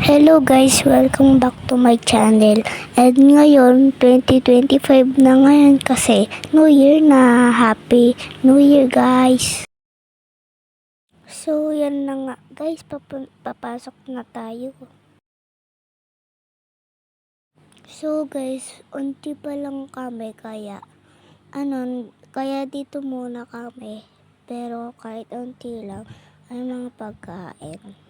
Hello guys, welcome back to my channel. And ngayon, 2025 na ngayon kasi New Year na. Happy New Year guys. So yan na nga guys, papasok na tayo. So guys, unti pa lang kami kaya dito muna kami. Pero kahit unti lang ay mga pagkain.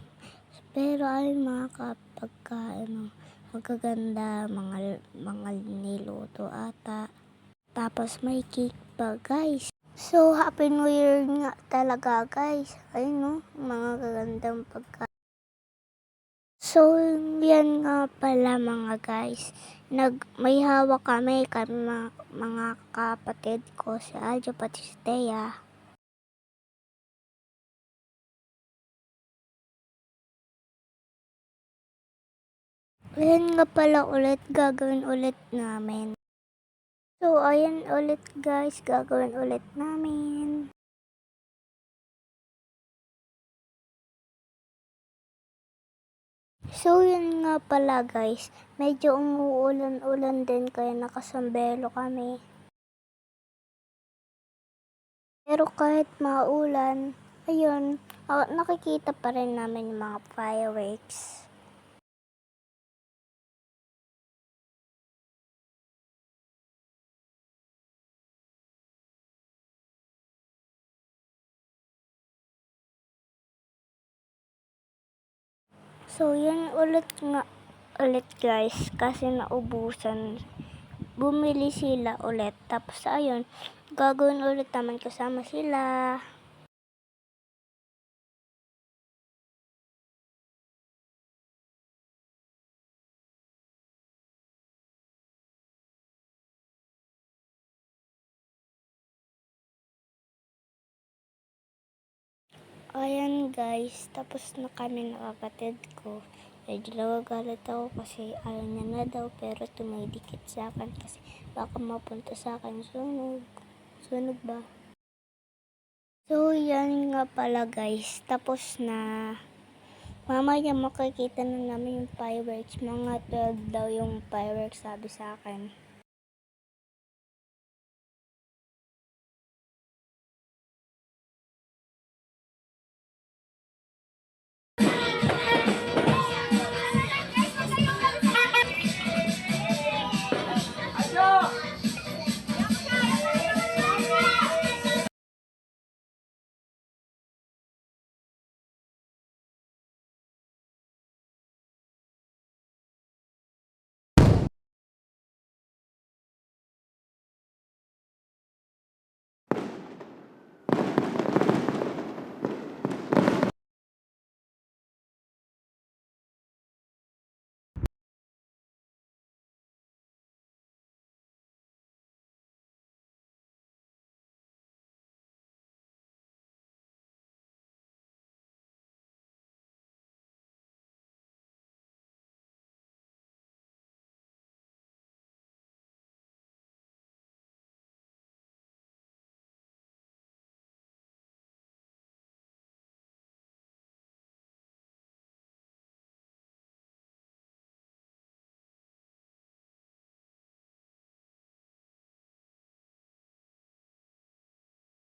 Pero ay mga pagkain magaganda, mga niluto ata. Tapos may cake pa guys. So happy new year nga talaga guys. Ayun no, mga gagandang pagkain. So yan nga pala mga guys. May hawak kami mga kapatid ko, si Aljo pati si Thea. Ayan nga pala ulit, gagawin ulit namin. So, ayan ulit guys, gagawin ulit namin. So, yun nga pala guys, medyo umuulan-ulan din kaya nakasambelo kami. Pero kahit maulan, ayun, nakikita pa rin namin yung mga fireworks. So, yun ulit guys, kasi naubusan. Bumili sila ulit. Tapos, ayun, gagawin ulit naman kasama sila. Ayan guys, tapos na kami ng kapatid ko. Medyo nagagalit ako kasi ayaw niya na daw, pero tumidikit sa akin kasi baka mapunta sa akin sunog. Sunog ba? So yan nga pala guys, tapos na. Mamaya makikita na namin yung fireworks. Mga 12 daw yung fireworks, sabi sa akin.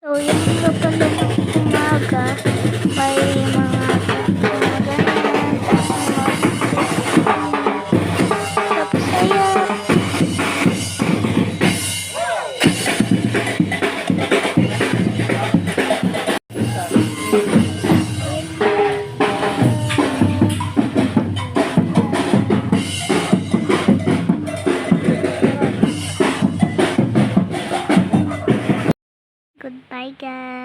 So, yung nga pala umaga, may mga ganyan, tapos ayan. Goodbye guys.